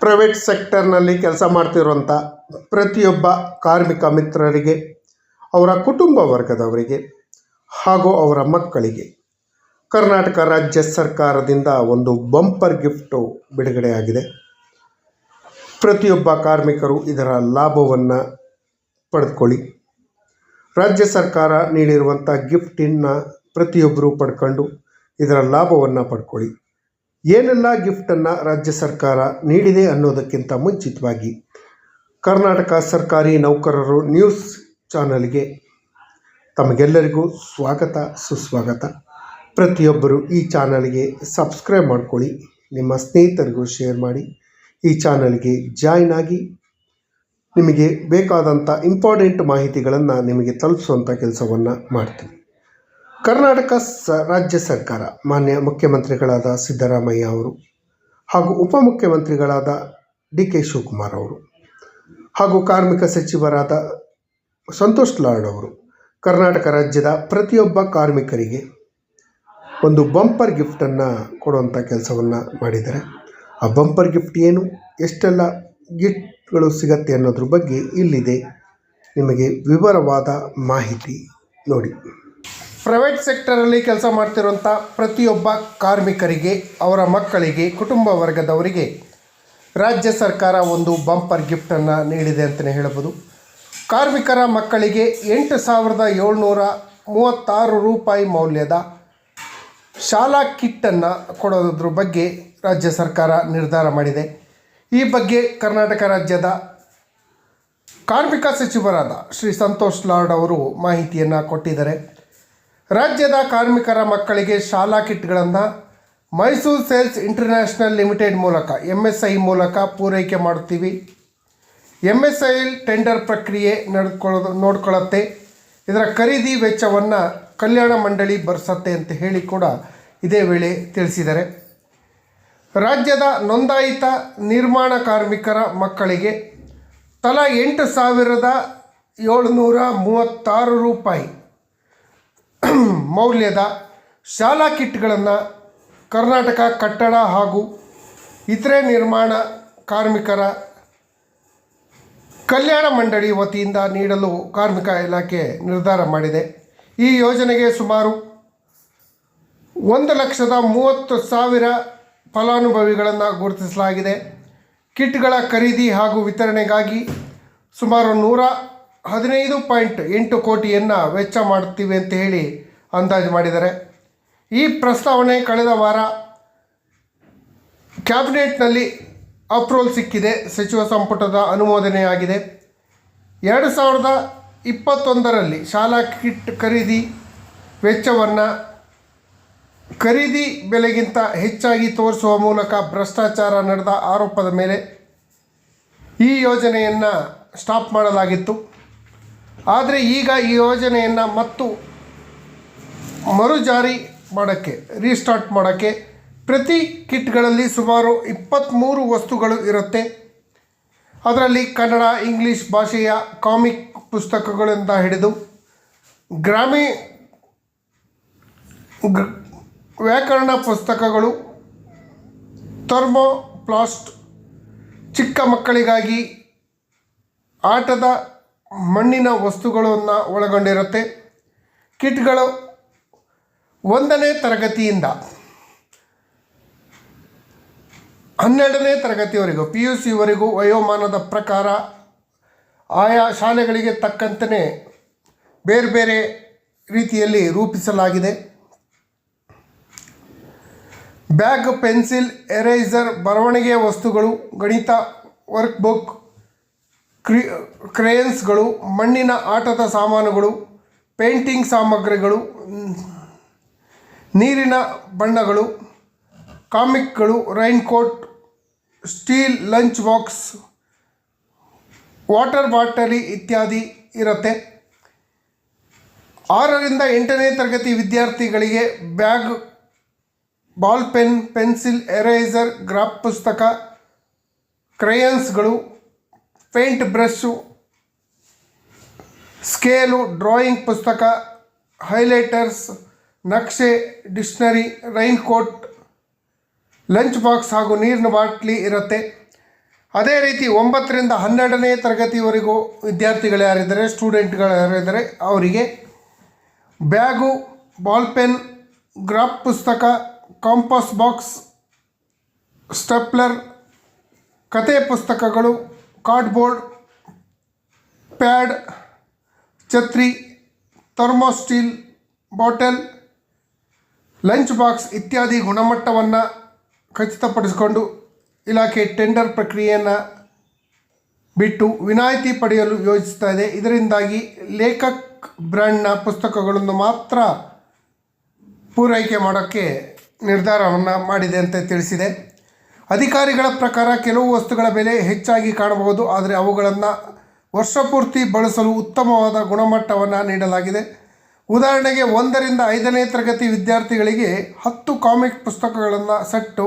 Private ಸೆಕ್ಟರ್ನಲ್ಲಿ ಕೆಲಸ ಮಾಡ್ತಿರುವಂಥ ಪ್ರತಿಯೊಬ್ಬ ಕಾರ್ಮಿಕ ಮಿತ್ರರಿಗೆ, ಅವರ ಕುಟುಂಬ ವರ್ಗದವರಿಗೆ ಹಾಗೂ ಅವರ ಮಕ್ಕಳಿಗೆ ಕರ್ನಾಟಕ ರಾಜ್ಯ ಸರ್ಕಾರದಿಂದ ಒಂದು ಬಂಪರ್ ಗಿಫ್ಟು ಬಿಡುಗಡೆಯಾಗಿದೆ. ಪ್ರತಿಯೊಬ್ಬ ಕಾರ್ಮಿಕರು ಇದರ ಲಾಭವನ್ನು ಪಡೆದುಕೊಳ್ಳಿ. ರಾಜ್ಯ ಸರ್ಕಾರ ನೀಡಿರುವಂಥ ಗಿಫ್ಟನ್ನು ಪ್ರತಿಯೊಬ್ಬರು ಪಡ್ಕೊಂಡು ಇದರ ಲಾಭವನ್ನು ಪಡ್ಕೊಳ್ಳಿ. ಏನೆಲ್ಲ ಗಿಫ್ಟನ್ನು ರಾಜ್ಯ ಸರ್ಕಾರ ನೀಡಿದೆ ಅನ್ನೋದಕ್ಕಿಂತ ಮುಂಚಿತವಾಗಿ ಕರ್ನಾಟಕ ಸರ್ಕಾರಿ ನೌಕರರು ನ್ಯೂಸ್ ಚಾನಲ್ಗೆ ತಮಗೆಲ್ಲರಿಗೂ ಸ್ವಾಗತ ಸುಸ್ವಾಗತ. ಪ್ರತಿಯೊಬ್ಬರು ಈ ಚಾನಲ್ಗೆ ಸಬ್ಸ್ಕ್ರೈಬ್ ಮಾಡ್ಕೊಳ್ಳಿ, ನಿಮ್ಮ ಸ್ನೇಹಿತರಿಗೂ ಶೇರ್ ಮಾಡಿ, ಈ ಚಾನಲ್ಗೆ ಜಾಯ್ನ್ ಆಗಿ ನಿಮಗೆ ಬೇಕಾದಂಥ ಇಂಪಾರ್ಟೆಂಟ್ ಮಾಹಿತಿಗಳನ್ನು ನಿಮಗೆ ತಲುಪಿಸುವಂಥ ಕೆಲಸವನ್ನು ಮಾಡ್ತೀವಿ. ಕರ್ನಾಟಕ ರಾಜ್ಯ ಸರ್ಕಾರ ಮಾನ್ಯ ಮುಖ್ಯಮಂತ್ರಿಗಳಾದ ಸಿದ್ದರಾಮಯ್ಯ ಅವರು ಹಾಗೂ ಉಪಮುಖ್ಯಮಂತ್ರಿಗಳಾದ DK ಶಿವಕುಮಾರ್ ಅವರು ಹಾಗೂ ಕಾರ್ಮಿಕ ಸಚಿವರಾದ ಸಂತೋಷ್ ಲಾಡ್ ಅವರು ಕರ್ನಾಟಕ ರಾಜ್ಯದ ಪ್ರತಿಯೊಬ್ಬ ಕಾರ್ಮಿಕರಿಗೆ ಒಂದು ಬಂಪರ್ ಗಿಫ್ಟನ್ನು ಕೊಡುವಂಥ ಕೆಲಸವನ್ನು ಮಾಡಿದ್ದಾರೆ. ಆ ಬಂಪರ್ ಗಿಫ್ಟ್ ಏನು, ಎಷ್ಟೆಲ್ಲ ಗಿಫ್ಟ್ಗಳು ಸಿಗತ್ತೆ ಅನ್ನೋದ್ರ ಬಗ್ಗೆ ಇಲ್ಲಿದೆ ನಿಮಗೆ ವಿವರವಾದ ಮಾಹಿತಿ ನೋಡಿ. ಪ್ರೈವೇಟ್ ಸೆಕ್ಟರಲ್ಲಿ ಕೆಲಸ ಮಾಡ್ತಿರುವಂಥ ಪ್ರತಿಯೊಬ್ಬ ಕಾರ್ಮಿಕರಿಗೆ, ಅವರ ಮಕ್ಕಳಿಗೆ, ಕುಟುಂಬ ವರ್ಗದವರಿಗೆ ರಾಜ್ಯ ಸರ್ಕಾರ ಒಂದು ಬಂಪರ್ ಗಿಫ್ಟನ್ನು ನೀಡಿದೆ ಅಂತಲೇ ಹೇಳಬಹುದು. ಕಾರ್ಮಿಕರ ಮಕ್ಕಳಿಗೆ 8,736 ರೂಪಾಯಿ ಮೌಲ್ಯದ ಶಾಲಾ ಕಿಟ್ಟನ್ನು ಕೊಡೋದ್ರ ಬಗ್ಗೆ ರಾಜ್ಯ ಸರ್ಕಾರ ನಿರ್ಧಾರ ಮಾಡಿದೆ. ಈ ಬಗ್ಗೆ ಕರ್ನಾಟಕ ರಾಜ್ಯದ ಕಾರ್ಮಿಕ ಸಚಿವರಾದ ಶ್ರೀ ಸಂತೋಷ್ ಲಾಡ್ ಅವರು ಮಾಹಿತಿಯನ್ನು ಕೊಟ್ಟಿದ್ದಾರೆ. ರಾಜ್ಯದ ಕಾರ್ಮಿಕರ ಮಕ್ಕಳಿಗೆ ಶಾಲಾ ಕಿಟ್ಗಳನ್ನು ಮೈಸೂರು ಸೇಲ್ಸ್ ಇಂಟರ್ನ್ಯಾಷನಲ್ ಲಿಮಿಟೆಡ್ ಮೂಲಕ MSI ಮೂಲಕ ಪೂರೈಕೆ ಮಾಡುತ್ತೀವಿ. MSI ಟೆಂಡರ್ ಪ್ರಕ್ರಿಯೆ ನೋಡ್ಕೊಳ್ಳುತ್ತೆ. ಇದರ ಖರೀದಿ ವೆಚ್ಚವನ್ನು ಕಲ್ಯಾಣ ಮಂಡಳಿ ಭರಿಸುತ್ತೆ ಅಂತ ಹೇಳಿ ಕೂಡ ಇದೇ ವೇಳೆ ತಿಳಿಸಿದ್ದಾರೆ. ರಾಜ್ಯದ ನೋಂದಾಯಿತ ನಿರ್ಮಾಣ ಕಾರ್ಮಿಕರ ಮಕ್ಕಳಿಗೆ ತಲಾ 8,736 ರೂಪಾಯಿ ಮೌಲ್ಯದ ಶಾಲಾ ಕಿಟ್ಗಳನ್ನು ಕರ್ನಾಟಕ ಕಟ್ಟಡ ಹಾಗೂ ಇತರೆ ನಿರ್ಮಾಣ ಕಾರ್ಮಿಕರ ಕಲ್ಯಾಣ ಮಂಡಳಿ ವತಿಯಿಂದ ನೀಡಲು ಕಾರ್ಮಿಕ ಇಲಾಖೆ ನಿರ್ಧಾರ ಮಾಡಿದೆ. ಈ ಯೋಜನೆಗೆ ಸುಮಾರು 1,30,000 ಫಲಾನುಭವಿಗಳನ್ನು ಗುರುತಿಸಲಾಗಿದೆ. ಕಿಟ್ಗಳ ಖರೀದಿ ಹಾಗೂ ವಿತರಣೆಗಾಗಿ ಸುಮಾರು 115.8 ಕೋಟಿಯನ್ನು ವೆಚ್ಚ ಮಾಡುತ್ತೀವಿ ಅಂತ ಹೇಳಿ ಅಂದಾಜು ಮಾಡಿದ್ದಾರೆ. ಈ ಪ್ರಸ್ತಾವನೆ ಕಳೆದ ವಾರ ಕ್ಯಾಬಿನೆಟ್ನಲ್ಲಿ ಅಪ್ರೂವಲ್ ಸಿಕ್ಕಿದೆ, ಸಚಿವ ಸಂಪುಟದ ಅನುಮೋದನೆಯಾಗಿದೆ. 2021ರಲ್ಲಿ ಶಾಲಾ ಕಿಟ್ ಖರೀದಿ ವೆಚ್ಚವನ್ನು ಖರೀದಿ ಬೆಲೆಗಿಂತ ಹೆಚ್ಚಾಗಿ ತೋರಿಸುವ ಮೂಲಕ ಭ್ರಷ್ಟಾಚಾರ ನಡೆದ ಆರೋಪದ ಮೇಲೆ ಈ ಯೋಜನೆಯನ್ನು ಸ್ಟಾಪ್ ಮಾಡಲಾಗಿತ್ತು. ಆದರೆ ಈಗ ಈ ಯೋಜನೆಯನ್ನು ಮರುಜಾರಿ ಮಾಡೋಕ್ಕೆ, ರೀಸ್ಟಾರ್ಟ್ ಮಾಡೋಕ್ಕೆ ಪ್ರತಿ ಕಿಟ್ಗಳಲ್ಲಿ ಸುಮಾರು 23 ವಸ್ತುಗಳು ಇರುತ್ತೆ. ಅದರಲ್ಲಿ ಕನ್ನಡ, ಇಂಗ್ಲೀಷ್ ಭಾಷೆಯ ಕಾಮಿಕ್ ಪುಸ್ತಕಗಳಿಂದ ಹಿಡಿದು ವ್ಯಾಕರಣ ಪುಸ್ತಕಗಳು, ಥರ್ಮೋಪ್ಲಾಸ್ಟ್, ಚಿಕ್ಕ ಮಕ್ಕಳಿಗಾಗಿ ಆಟದ ಮಣ್ಣಿನ ವಸ್ತುಗಳನ್ನು ಒಳಗೊಂಡಿರುತ್ತೆ. ಕಿಟ್ಗಳು 1ನೇ ತರಗತಿಯಿಂದ 12ನೇ ತರಗತಿವರೆಗೂ PUCವರೆಗೂ ವಯೋಮಾನದ ಪ್ರಕಾರ ಆಯಾ ಶಾಲೆಗಳಿಗೆ ತಕ್ಕಂತೆ ಬೇರೆ ಬೇರೆ ರೀತಿಯಲ್ಲಿ ರೂಪಿಸಲಾಗಿದೆ. ಬ್ಯಾಗ್, ಪೆನ್ಸಿಲ್, ಎರೇಸರ್, ಬರವಣಿಗೆಯ ವಸ್ತುಗಳು, ಗಣಿತ ವರ್ಕ್ಬುಕ್, ಕ್ರೇಯನ್ಸ್ಗಳು, ಮಣ್ಣಿನ ಆಟದ ಸಾಮಾನುಗಳು, ಪೇಂಟಿಂಗ್ ಸಾಮಗ್ರಿಗಳು, ನೀರಿನ ಬಣ್ಣಗಳು, ಕಾಮಿಕ್ಗಳು, raincoat, steel lunch box, water ಬಾಟಲಿ ಇತ್ಯಾದಿ ಇರುತ್ತೆ. 6ರಿಂದ 8ನೇ ತರಗತಿ ವಿದ್ಯಾರ್ಥಿಗಳಿಗೆ bag, ball pen, pencil, eraser, graph ಪುಸ್ತಕ, ಕ್ರೇಯನ್ಸ್ಗಳು, ಪೇಂಟ್ ಬ್ರಷು, ಸ್ಕೇಲು, ಡ್ರಾಯಿಂಗ್ ಪುಸ್ತಕ, ಹೈಲೈಟರ್ಸ್, ನಕ್ಷೆ, ಡಿಕ್ಷನರಿ, ರೈನ್ಕೋಟ್, ಲಂಚ್ ಬಾಕ್ಸ್ ಹಾಗೂ ನೀರಿನ ಬಾಟ್ಲಿ ಇರುತ್ತೆ. ಅದೇ ರೀತಿ 9ರಿಂದ 12ನೇ ತರಗತಿವರೆಗೂ ವಿದ್ಯಾರ್ಥಿಗಳು ಯಾರಿದ್ದಾರೆ, ಸ್ಟೂಡೆಂಟ್ಗಳು ಯಾರಿದ್ದಾರೆ, ಅವರಿಗೆ ಬ್ಯಾಗು, ಬಾಲ್ ಪೆನ್, ಗ್ರಾಫ್ ಪುಸ್ತಕ, ಕಾಂಪಾಸ್ ಬಾಕ್ಸ್, ಸ್ಟೆಪ್ಲರ್, ಕತೆ ಪುಸ್ತಕಗಳು, ಕಾರ್ಡ್ಬೋರ್ಡ್, ಪ್ಯಾಡ್, ಛತ್ರಿ, ಥರ್ಮೋಸ್ಟೀಲ್ ಬಾಟಲ್, ಲಂಚ್ ಬಾಕ್ಸ್ ಇತ್ಯಾದಿ ಗುಣಮಟ್ಟವನ್ನು ಖಚಿತಪಡಿಸಿಕೊಂಡು ಇಲಾಖೆ ಟೆಂಡರ್ ಪ್ರಕ್ರಿಯೆಯನ್ನು ಬಿಟ್ಟು ವಿನಾಯಿತಿ ಪಡೆಯಲು ಯೋಜಿಸ್ತಾ ಇದೆ. ಇದರಿಂದಾಗಿ ಲೇಖಕ್ ಬ್ರ್ಯಾಂಡ್ನ ಪುಸ್ತಕಗಳನ್ನು ಮಾತ್ರ ಪೂರೈಕೆ ಮಾಡೋಕ್ಕೆ ನಿರ್ಧಾರವನ್ನು ಮಾಡಿದೆ ಅಂತ ತಿಳಿಸಿದೆ. ಅಧಿಕಾರಿಗಳ ಪ್ರಕಾರ ಕೆಲವು ವಸ್ತುಗಳ ಬೆಲೆ ಹೆಚ್ಚಾಗಿ ಕಾಣಬಹುದು, ಆದರೆ ಅವುಗಳನ್ನು ವರ್ಷಪೂರ್ತಿ ಬಳಸಲು ಉತ್ತಮವಾದ ಗುಣಮಟ್ಟವನ್ನು ನೀಡಲಾಗಿದೆ. ಉದಾಹರಣೆಗೆ 1ರಿಂದ 5ನೇ ತರಗತಿ ವಿದ್ಯಾರ್ಥಿಗಳಿಗೆ 10 ಕಾಮಿಕ್ ಪುಸ್ತಕಗಳನ್ನು ಸೆಟ್ಟು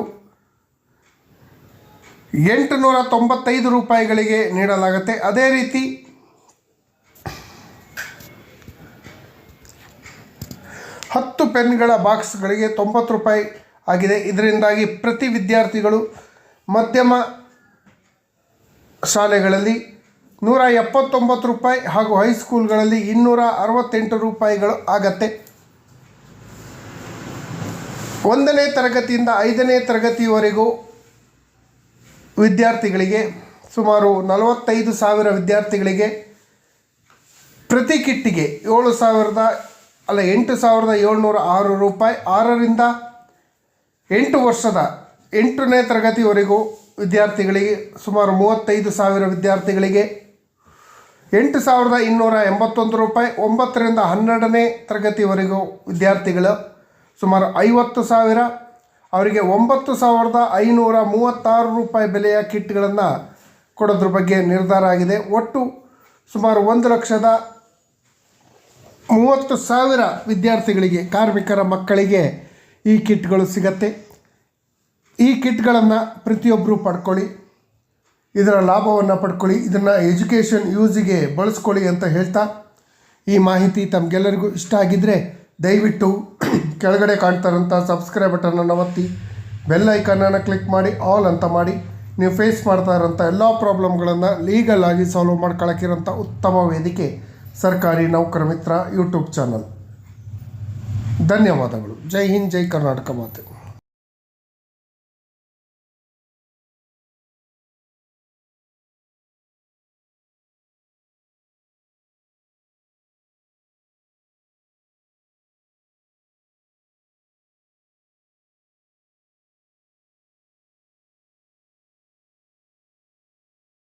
₹895 ನೀಡಲಾಗುತ್ತೆ. ಅದೇ ರೀತಿ 10 ಪೆನ್ಗಳ ಬಾಕ್ಸ್ಗಳಿಗೆ ₹90 ಆಗಿದೆ. ಇದರಿಂದಾಗಿ ಪ್ರತಿ ವಿದ್ಯಾರ್ಥಿಗಳು ಮಧ್ಯಮ ಶಾಲೆಗಳಲ್ಲಿ ₹179 ಹಾಗೂ ಹೈಸ್ಕೂಲ್ಗಳಲ್ಲಿ ₹268 ಆಗತ್ತೆ. 1ನೇ ತರಗತಿಯಿಂದ 5ನೇ ತರಗತಿಯವರೆಗೂ ವಿದ್ಯಾರ್ಥಿಗಳಿಗೆ ಸುಮಾರು 45,000 ವಿದ್ಯಾರ್ಥಿಗಳಿಗೆ ಪ್ರತಿ ಕಿಟ್ಟಿಗೆ ₹8,706. 6ರಿಂದ 8 ವರ್ಷದ 8ನೇ ತರಗತಿವರೆಗೂ ವಿದ್ಯಾರ್ಥಿಗಳಿಗೆ ಸುಮಾರು 35,000 ವಿದ್ಯಾರ್ಥಿಗಳಿಗೆ ₹8,281. 9ರಿಂದ 12ನೇ ತರಗತಿವರೆಗೂ ವಿದ್ಯಾರ್ಥಿಗಳು ಸುಮಾರು 50,000, ಅವರಿಗೆ ₹9,536 ಬೆಲೆಯ ಕಿಟ್ಗಳನ್ನು ಕೊಡೋದ್ರ ಬಗ್ಗೆ ನಿರ್ಧಾರ ಆಗಿದೆ. ಒಟ್ಟು ಸುಮಾರು 1,30,000 ವಿದ್ಯಾರ್ಥಿಗಳಿಗೆ, ಕಾರ್ಮಿಕರ ಮಕ್ಕಳಿಗೆ ಈ ಕಿಟ್ಗಳು ಸಿಗತ್ತೆ. ಈ ಕಿಟ್ಗಳನ್ನು ಪ್ರತಿಯೊಬ್ಬರು ಪಡ್ಕೊಳ್ಳಿ, ಇದರ ಲಾಭವನ್ನು ಪಡ್ಕೊಳ್ಳಿ, ಇದನ್ನು ಎಜುಕೇಷನ್ ಯೂಸಿಗೆ ಬಳಸ್ಕೊಳ್ಳಿ ಅಂತ ಹೇಳ್ತಾ, ಈ ಮಾಹಿತಿ ತಮಗೆಲ್ಲರಿಗೂ ಇಷ್ಟ ಆಗಿದ್ದರೆ ದಯವಿಟ್ಟು ಕೆಳಗಡೆ ಕಾಣ್ತಾರಂಥ ಸಬ್ಸ್ಕ್ರೈಬ್ ಬಟನನ್ನು ಒತ್ತಿ, ಬೆಲ್ ಐಕನನ್ನು ಕ್ಲಿಕ್ ಮಾಡಿ, ಆಲ್ ಅಂತ ಮಾಡಿ. ನೀವು ಫೇಸ್ ಮಾಡ್ತಾ ಇರೋಂಥ ಎಲ್ಲ ಪ್ರಾಬ್ಲಮ್ಗಳನ್ನು ಲೀಗಲ್ ಆಗಿ ಸಾಲ್ವ್ ಮಾಡ್ಕೊಳ್ಳೋಕ್ಕಿರೋಂಥ ಉತ್ತಮ ವೇದಿಕೆ ಸರ್ಕಾರಿ ನೌಕರ ಮಿತ್ರ ಯೂಟ್ಯೂಬ್ ಚಾನಲ್. ಧನ್ಯವಾದಗಳು. ಜೈ ಹಿಂದ್, ಜೈ ಕರ್ನಾಟಕ ಮಾತೆ.